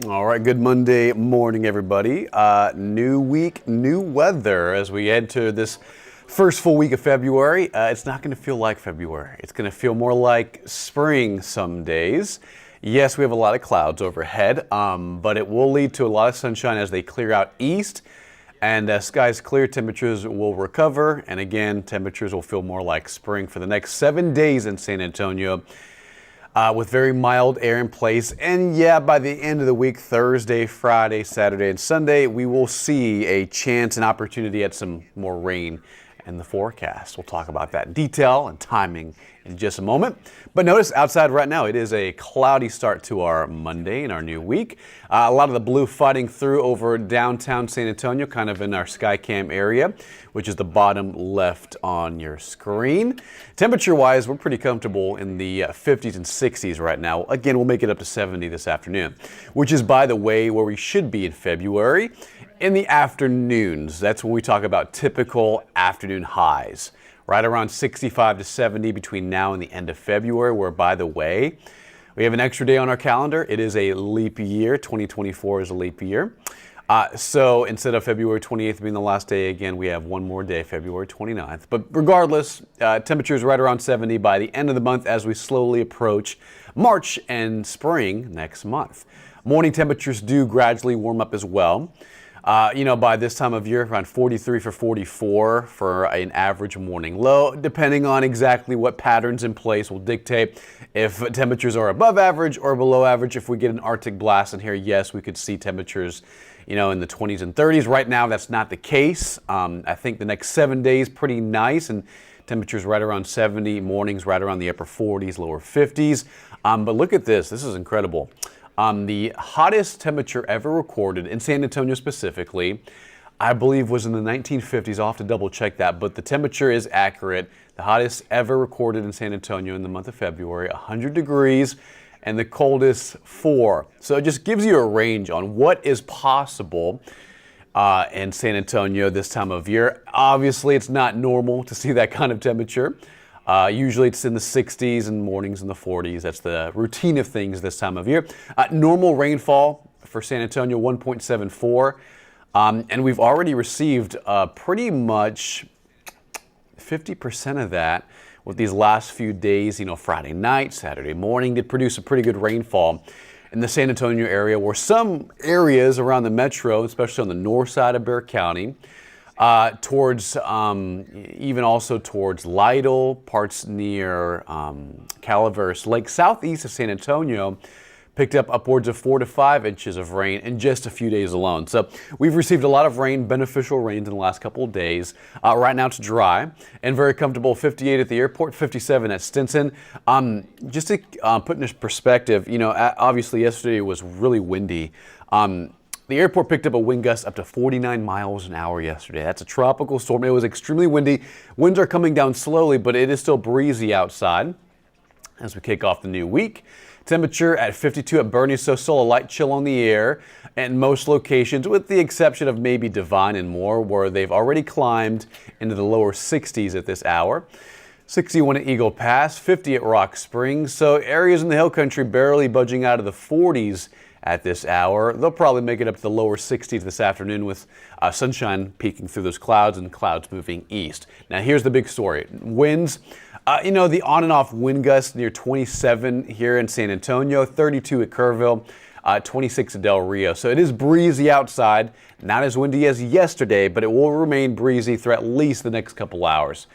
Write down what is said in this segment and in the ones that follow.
All right, good Monday morning, everybody. New week, new weather as we enter this first full week of February. It's not going to feel like February. It's going to feel more like spring some days. Yes, we have a lot of clouds overhead, but it will lead to a lot of sunshine as they clear out east. And as skies clear, temperatures will recover. And again, temperatures will feel more like spring for the next 7 days in San Antonio. With very mild air in place. And yeah, by the end of the week, Thursday, Friday, Saturday, and Sunday, we will see a chance and opportunity at some more rain in the forecast. We'll talk about that in detail and timing in just a moment. But notice outside right now, it is a cloudy start to our Monday in our new week. A lot of the blue fighting through over downtown San Antonio, kind of in our Skycam area, which is the bottom left on your screen. Temperature-wise, we're pretty comfortable in the 50s and 60s right now. Again, we'll make it up to 70 this afternoon, which is, by the way, where we should be in February. In the afternoons, that's when we talk about typical afternoon highs, right around 65 to 70 between now and the end of February, where, by the way, we have an extra day on our calendar. It is a leap year. 2024 is a leap year. So instead of February 28th being the last day, again, we have one more day, February 29th. But regardless, temperatures right around 70 by the end of the month as we slowly approach March and spring next month. Morning temperatures do gradually warm up as well. By this time of year, around 43 for 44 for an average morning low, depending on exactly what patterns in place will dictate if temperatures are above average or below average. If we get an Arctic blast in here, yes, we could see temperatures, in the 20s and 30s. Right now, that's not the case. I think the next 7 days, pretty nice, and temperatures right around 70, mornings right around the upper 40s, lower 50s. But look at this. This is incredible. The hottest temperature ever recorded in San Antonio specifically, I believe was in the 1950s. I'll have to double check that, but the temperature is accurate. The hottest ever recorded in San Antonio in the month of February, 100 degrees, and the coldest 4. So it just gives you a range on what is possible in San Antonio this time of year. Obviously, it's not normal to see that kind of temperature. Usually it's in the 60s and mornings in the 40s. That's the routine of things this time of year. Normal rainfall for San Antonio, 1.74. And we've already received pretty much 50% of that with these last few days. Friday night, Saturday morning did produce a pretty good rainfall in the San Antonio area, where some areas around the metro, especially on the north side of Bexar County, towards even also towards Lytle, parts near Calaveras Lake, southeast of San Antonio, picked up upwards of 4 to 5 inches of rain in just a few days alone. So we've received a lot of rain, beneficial rains in the last couple of days. Right now it's dry and very comfortable. 58 at the airport, 57 at Stinson. Just to put in perspective, obviously yesterday was really windy. The airport picked up a wind gust up to 49 miles an hour yesterday. That's a tropical storm. It was extremely windy. Winds are coming down slowly, but it is still breezy outside as we kick off the new week. Temperature at 52 at Bernie, so still a light chill on the air at most locations, with the exception of maybe Devine and Moore, where they've already climbed into the lower 60s at this hour. 61 at Eagle Pass, 50 at Rock Springs. So areas in the hill country barely budging out of the 40s at this hour. They'll probably make it up to the lower 60s this afternoon, with sunshine peeking through those clouds and clouds moving east. Now here's the big story. Winds, the on and off wind gusts near 27 here in San Antonio, 32 at Kerrville, 26 at Del Rio. So it is breezy outside, not as windy as yesterday, but it will remain breezy through at least the next couple hours.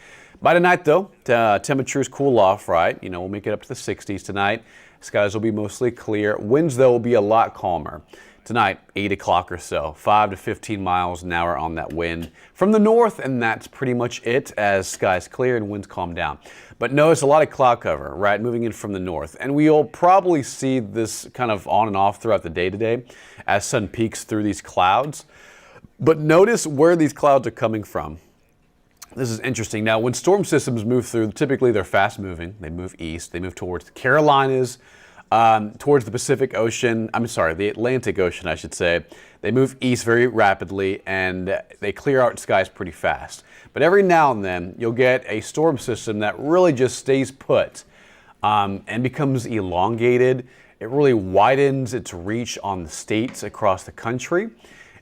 By tonight, though, temperatures cool off, right? We'll make it up to the 60s tonight. Skies will be mostly clear. Winds, though, will be a lot calmer. Tonight, 8 o'clock or so, 5 to 15 miles an hour on that wind from the north, and that's pretty much it as skies clear and winds calm down. But notice a lot of cloud cover, right, moving in from the north. And we'll probably see this kind of on and off throughout the day today as sun peeks through these clouds. But notice where these clouds are coming from. This is interesting. Now, when storm systems move through, typically they're fast moving. They move east. They move towards the Carolinas, towards the Pacific Ocean. The Atlantic Ocean, I should say. They move east very rapidly, and they clear out skies pretty fast. But every now and then, you'll get a storm system that really just stays put and becomes elongated. It it really widens its reach on the states across the country.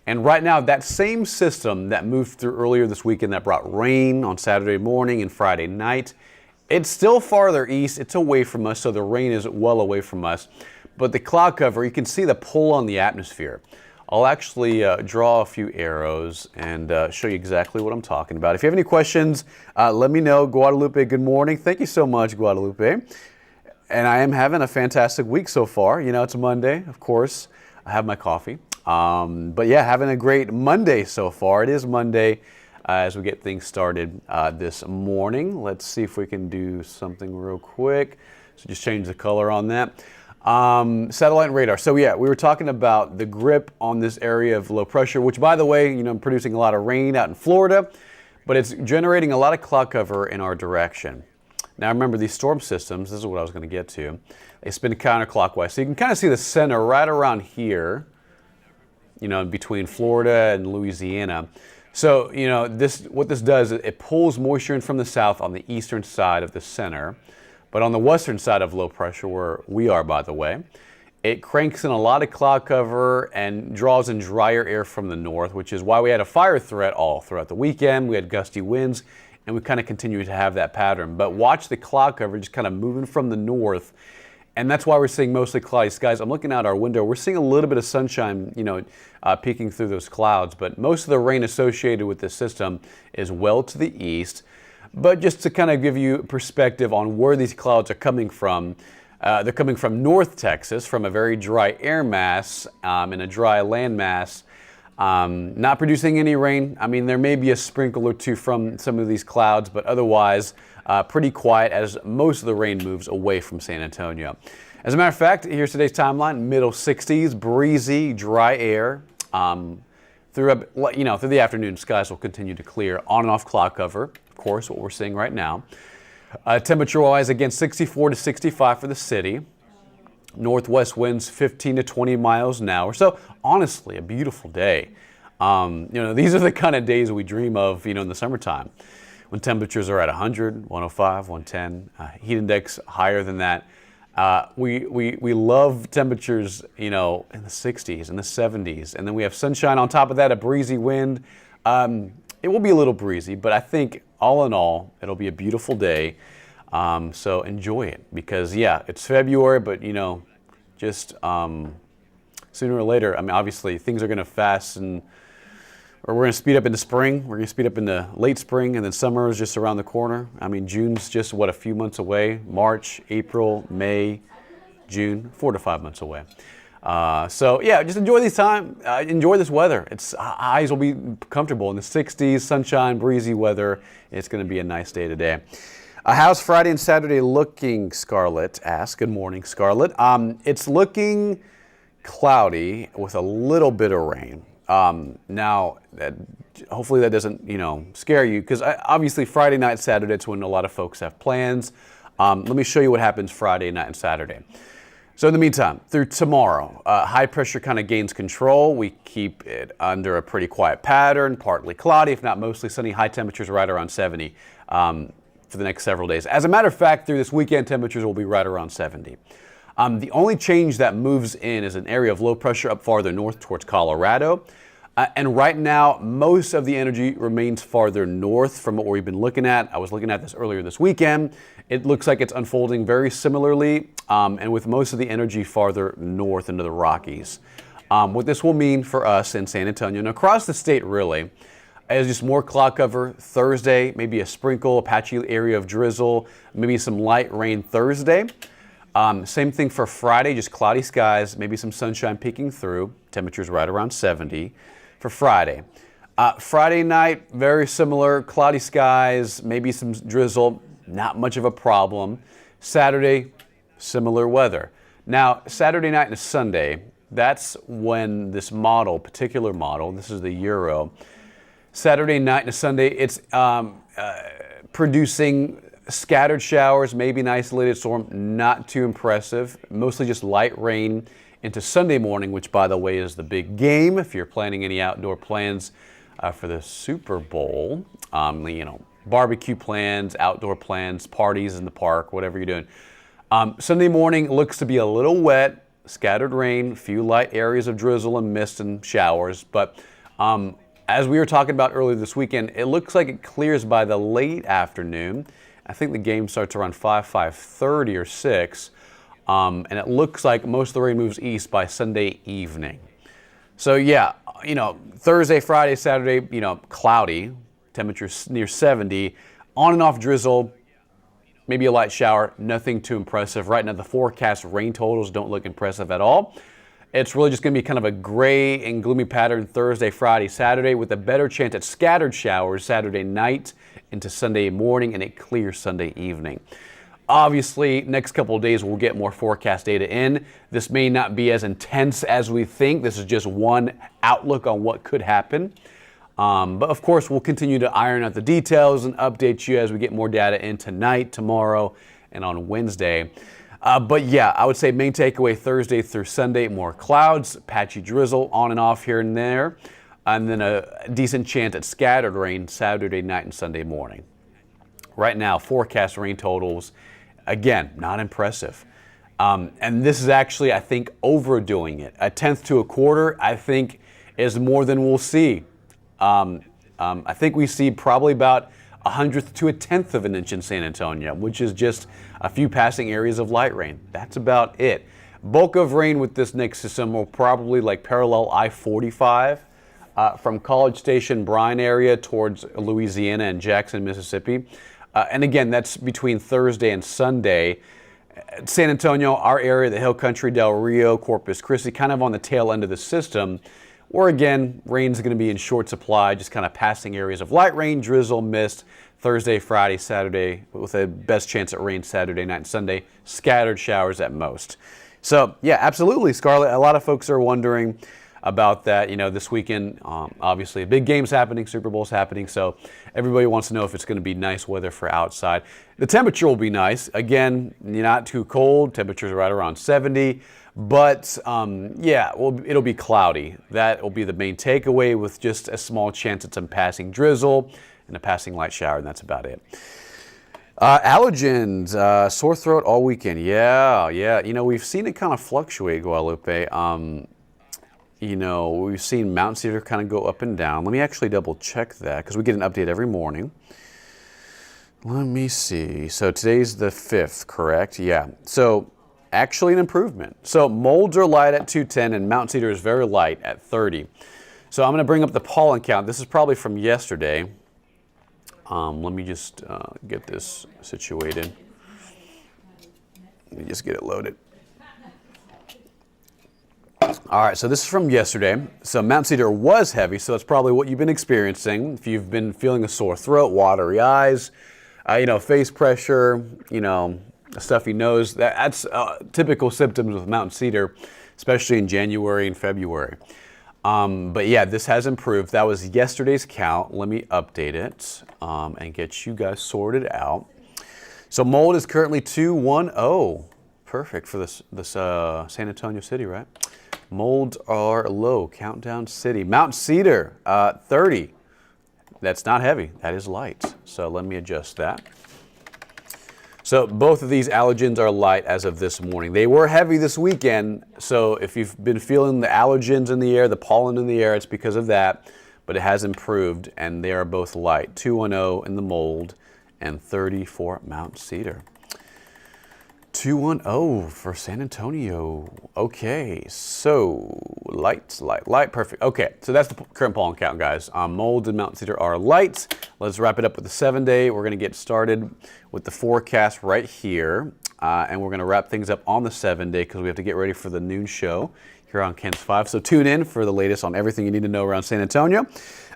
And right now, that same system that moved through earlier this weekend that brought rain on Saturday morning and Friday night, it's still farther east. It's away from us, so the rain is well away from us. But the cloud cover, you can see the pull on the atmosphere. I'll actually draw a few arrows and show you exactly what I'm talking about. If you have any questions, let me know. Guadalupe, good morning. Thank you so much, Guadalupe. And I am having a fantastic week so far. You know, it's a Monday, of course. I have my coffee. But yeah, having a great Monday so far. It is Monday as we get things started this morning. Let's see if we can do something real quick. So just change the color on that. Satellite and radar. So yeah, we were talking about the grip on this area of low pressure, which by the way, you know, producing a lot of rain out in Florida, but it's generating a lot of cloud cover in our direction. Now remember, these storm systems, this is what I was going to get to, they spin counterclockwise. So you can kind of see the center right around here, you know, between Florida and Louisiana. So, you know, what this does, it pulls moisture in from the south on the eastern side of the center. But on the western side of low pressure, where we are, by the way, it cranks in a lot of cloud cover and draws in drier air from the north, which is why we had a fire threat all throughout the weekend. We had gusty winds, and we kind of continue to have that pattern. But watch the cloud cover just kind of moving from the north. And that's why we're seeing mostly cloudy skies. I'm looking out our window. We're seeing a little bit of sunshine, you know, peeking through those clouds. But most of the rain associated with this system is well to the east. But just to kind of give you perspective on where these clouds are coming from, they're coming from North Texas, from a very dry air mass and a dry land mass, not producing any rain. I mean, there may be a sprinkle or two from some of these clouds, but otherwise pretty quiet as most of the rain moves away from San Antonio. As a matter of fact, here's today's timeline: middle 60s, breezy, dry air. Through the afternoon, skies will continue to clear, on and off cloud cover. Of course, what we're seeing right now. Temperature-wise, again, 64 to 65 for the city. Northwest winds 15 to 20 miles an hour. So honestly, a beautiful day. You know, these are the kind of days we dream of, you know, in the summertime, when temperatures are at 100, 105, 110, heat index higher than that. We love temperatures, you know, in the 60s and the 70s, and then we have sunshine on top of that, a breezy wind. It will be a little breezy, but I think all in all, it'll be a beautiful day. So enjoy it, because yeah, it's February, but you know, just sooner or later, I mean, obviously things are going to or we're going to speed up into spring. We're going to speed up into late spring, and then summer is just around the corner. I mean, June's just, what, a few months away. March, April, May, June, 4 to 5 months away. So yeah, just enjoy this time. Enjoy this weather. Eyes will be comfortable in the 60s, sunshine, breezy weather. It's going to be a nice day today. How's Friday and Saturday looking, Scarlett asks. Good morning, Scarlett. It's looking cloudy with a little bit of rain. Now, hopefully that doesn't, you know, scare you, because obviously Friday night, Saturday, it's when a lot of folks have plans. Let me show you what happens Friday night and Saturday. So in the meantime, through tomorrow, high pressure kind of gains control. We keep it under a pretty quiet pattern, partly cloudy, if not mostly sunny, high temperatures right around 70 for the next several days. As a matter of fact, through this weekend, temperatures will be right around 70. The only change that moves in is an area of low pressure up farther north towards Colorado. And right now, most of the energy remains farther north from what we've been looking at. I was looking at this earlier this weekend. It looks like it's unfolding very similarly, and with most of the energy farther north into the Rockies. What this will mean for us in San Antonio and across the state really is just more cloud cover Thursday, maybe a sprinkle, a patchy area of drizzle, maybe some light rain Thursday. Same thing for Friday, just cloudy skies, maybe some sunshine peeking through, temperatures right around 70 for Friday. Friday night, very similar, cloudy skies, maybe some drizzle, not much of a problem. Saturday, similar weather. Now, Saturday night and Sunday, that's when this particular model, this is the Euro, Saturday night and Sunday, it's producing scattered showers, maybe an isolated storm, not too impressive. Mostly just light rain into Sunday morning, which, by the way, is the big game. If you're planning any outdoor plans for the Super Bowl, you know, barbecue plans, outdoor plans, parties in the park, whatever you're doing. Sunday morning looks to be a little wet, scattered rain, few light areas of drizzle and mist and showers. But as we were talking about earlier this weekend, it looks like it clears by the late afternoon. I think the game starts around 5:30 or 6. And it looks like most of the rain moves east by Sunday evening. So yeah, Thursday, Friday, Saturday, cloudy, temperatures near 70, on and off drizzle, maybe a light shower, nothing too impressive. Right now the forecast rain totals don't look impressive at all. It's really just going to be kind of a gray and gloomy pattern Thursday, Friday, Saturday, with a better chance at scattered showers Saturday night into Sunday morning, and it clears Sunday evening. Obviously, next couple of days we'll get more forecast data in. This may not be as intense as we think. This is just one outlook on what could happen. But of course, we'll continue to iron out the details and update you as we get more data in tonight, tomorrow, and on Wednesday. But yeah, I would say main takeaway Thursday through Sunday, more clouds, patchy drizzle on and off here and there, and then a decent chance at scattered rain Saturday night and Sunday morning. Right now, forecast rain totals, again, not impressive. And this is actually, I think, overdoing it. A tenth to a quarter, I think, is more than we'll see. I think we see probably about 1/100th to 1/10 of an inch in San Antonio, which is just a few passing areas of light rain. That's about it. Bulk of rain with this next system will probably parallel I-45 from College Station, Bryan area towards Louisiana and Jackson, Mississippi. And again, that's between Thursday and Sunday. San Antonio, our area, the Hill Country, Del Rio, Corpus Christi, kind of on the tail end of the system, where again, rain's going to be in short supply, just kind of passing areas of light rain, drizzle, mist, Thursday, Friday, Saturday, with a best chance at rain Saturday night and Sunday, scattered showers at most. So yeah, absolutely, Scarlett. A lot of folks are wondering about that. This weekend, obviously, big games happening, Super Bowl's happening, so everybody wants to know if it's going to be nice weather for outside. The temperature will be nice. Again, not too cold. Temperatures are right around 70. But yeah, it'll be cloudy. That will be the main takeaway, with just a small chance at some passing drizzle and a passing light shower, and that's about it. Allergens, sore throat all weekend. Yeah. We've seen it kind of fluctuate, Guadalupe. We've seen Mount Cedar kind of go up and down. Let me actually double check that, because we get an update every morning. Let me see. So today's the 5th, correct? Yeah. So actually an improvement. So molds are light at 210 and Mount Cedar is very light at 30. So I'm going to bring up the pollen count. This is probably from yesterday. Let me just get this situated. Let me just get it loaded. All right, so this is from yesterday. So Mount Cedar was heavy, so that's probably what you've been experiencing. If you've been feeling a sore throat, watery eyes, face pressure, a stuffy nose, that's typical symptoms of Mount Cedar, especially in January and February. But yeah, this has improved. That was yesterday's count. Let me update it and get you guys sorted out. So mold is currently 210. Perfect for this San Antonio city, right? Molds are low. Countdown city. Mount Cedar, 30. That's not heavy. That is light. So let me adjust that. So both of these allergens are light as of this morning. They were heavy this weekend. So if you've been feeling the allergens in the air, the pollen in the air, it's because of that. But it has improved, and they are both light. 210 in the mold and 30 for Mount Cedar. 210 for San Antonio. Okay, so light, perfect. Okay, so that's the current pollen count, guys. Mold and Mount Cedar are light. Let's wrap it up with the 7-day. We're going to get started with the forecast right here, and we're going to wrap things up on the 7-day because we have to get ready for the noon show here on KENS 5. So tune in for the latest on everything you need to know around San Antonio.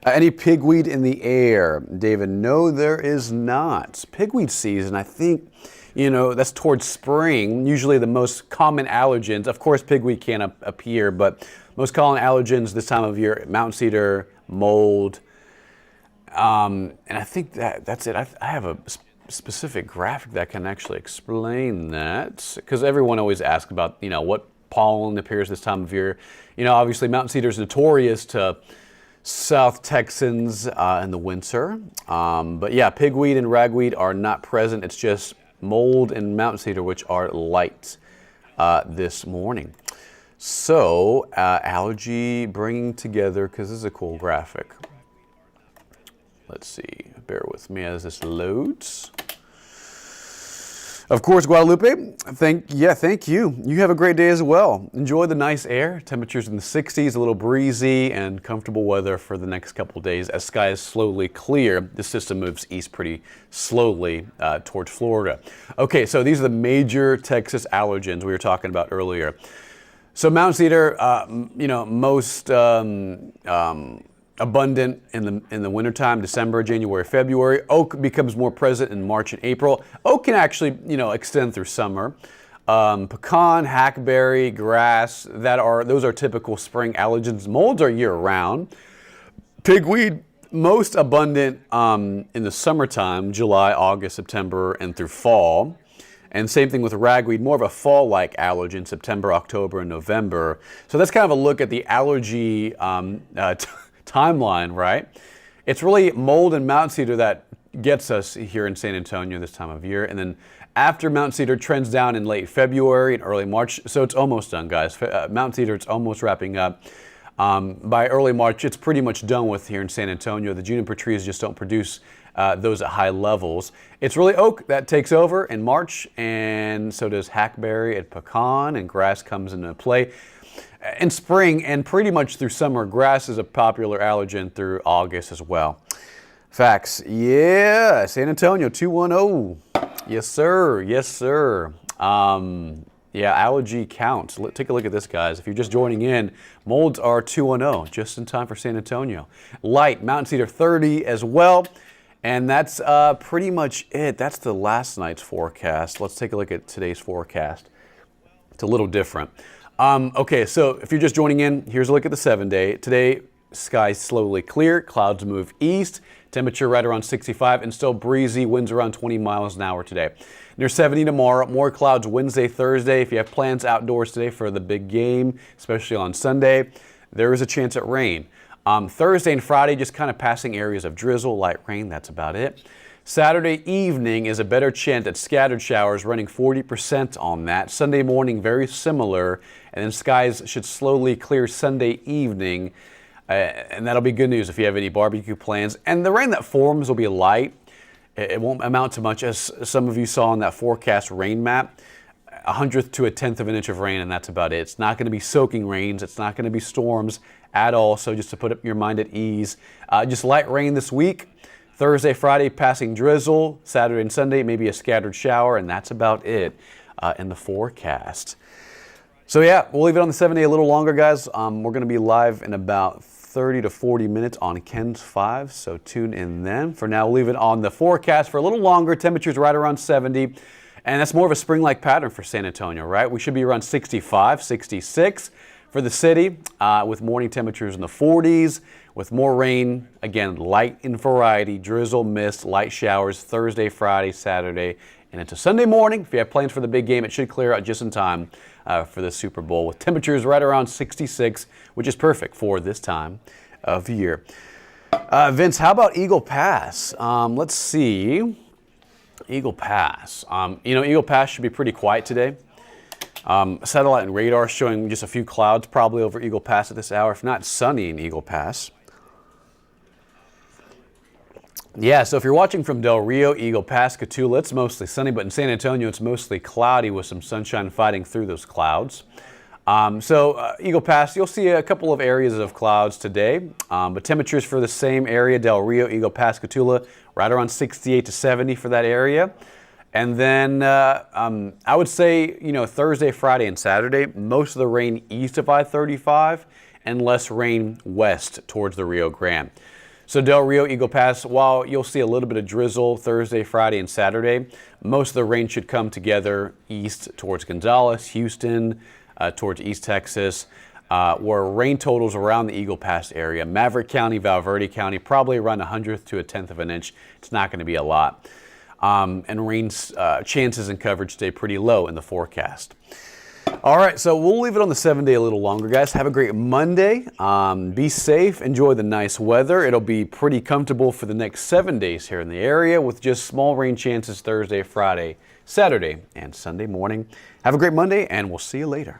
Any pigweed in the air? David, no, there is not. Pigweed season, I think, that's towards spring. Usually the most common allergens, of course pigweed can't appear, but most common allergens this time of year, Mount Cedar, mold, and I think that's it. I have a specific graphic that can actually explain that, because everyone always asks about, what pollen appears this time of year. Obviously Mount Cedar is notorious to South Texans in the winter, but yeah, pigweed and ragweed are not present. It's just mold and Mount Cedar, which are light this morning. So, algae bringing together, because this is a cool graphic. Let's see, bear with me as this loads. Of course, Guadalupe, thank you. You have a great day as well. Enjoy the nice air, temperatures in the 60s, a little breezy, and comfortable weather for the next couple of days as skies slowly clear. The system moves east pretty slowly towards Florida. Okay, so these are the major Texas allergens we were talking about earlier. So mountain cedar, most abundant in the wintertime, December, January, February. Oak becomes more present in March and April. Oak can actually, extend through summer. Pecan, hackberry, grass, those are typical spring allergens. Molds are year-round. Pigweed, most abundant in the summertime, July, August, September, and through fall. And same thing with ragweed, more of a fall-like allergen, September, October, and November. So that's kind of a look at the allergy timeline, right? It's really mold and mountain cedar that gets us here in San Antonio this time of year. And then after mountain cedar trends down in late February and early March. So it's almost done, guys. Mountain cedar, it's almost wrapping up. By early March, it's pretty much done with here in San Antonio. The juniper trees just don't produce those at high levels. It's really oak that takes over in March, and so does hackberry and pecan, and grass comes into play. In spring and pretty much through summer, grass is a popular allergen through August as well. Facts. Yeah, San Antonio 210. Yes, sir. Yes, sir. Yeah, allergy counts. Take a look at this, guys. If you're just joining in, molds are 210, just in time for San Antonio. Light, mountain cedar 30 as well. And that's pretty much it. That's the last night's forecast. Let's take a look at today's forecast. It's a little different. Okay, so if you're just joining in, here's a look at the 7-day. Today, skies slowly clear, clouds move east, temperature right around 65, and still breezy, winds around 20 miles an hour today. Near 70 tomorrow, more clouds Wednesday, Thursday. If you have plans outdoors today for the big game, especially on Sunday, there is a chance at rain. Thursday and Friday, just kind of passing areas of drizzle, light rain, that's about it. Saturday evening is a better chance at scattered showers, running 40% on that. Sunday morning, very similar, and then skies should slowly clear Sunday evening, and that'll be good news if you have any barbecue plans. And the rain that forms will be light. It won't amount to much, as some of you saw on that forecast rain map. 1/100th to 1/10 of an inch of rain, and that's about it. It's not going to be soaking rains. It's not going to be storms at all, so just to put your mind at ease. Just light rain this week. Thursday, Friday, passing drizzle. Saturday and Sunday, maybe a scattered shower, and that's about it in the forecast. So yeah, we'll leave it on the 7-day a little longer, guys. We're going to be live in about 30 to 40 minutes on Ken's 5, so tune in then. For now, we'll leave it on the forecast for a little longer. Temperatures right around 70, and that's more of a spring-like pattern for San Antonio, right? We should be around 65, 66 for the city, with morning temperatures in the 40s, with more rain, again, light in variety, drizzle, mist, light showers, Thursday, Friday, Saturday, and into Sunday morning. If you have plans for the big game, it should clear out just in time for the Super Bowl, with temperatures right around 66, which is perfect for this time of year. Vince, how about Eagle Pass? Let's see. Eagle Pass. Eagle Pass should be pretty quiet today. Satellite and radar showing just a few clouds probably over Eagle Pass at this hour, if not sunny in Eagle Pass. Yeah, so if you're watching from Del Rio, Eagle Pass, Cotulla, it's mostly sunny, but in San Antonio, it's mostly cloudy with some sunshine fighting through those clouds. Eagle Pass, you'll see a couple of areas of clouds today, but temperatures for the same area, Del Rio, Eagle Pass, Cotulla, right around 68 to 70 for that area. And then I would say, Thursday, Friday, and Saturday, most of the rain east of I-35 and less rain west towards the Rio Grande. So Del Rio, Eagle Pass, while you'll see a little bit of drizzle Thursday, Friday, and Saturday, most of the rain should come together east towards Gonzales, Houston, towards East Texas, where rain totals around the Eagle Pass area. Maverick County, Valverde County, probably around 1/100th to 1/10 of an inch. It's not going to be a lot. And rain's chances and coverage stay pretty low in the forecast. All right, so we'll leave it on the 7-day a little longer, guys. Have a great Monday. Be safe. Enjoy the nice weather. It'll be pretty comfortable for the next 7 days here in the area, with just small rain chances Thursday, Friday, Saturday, and Sunday morning. Have a great Monday, and we'll see you later.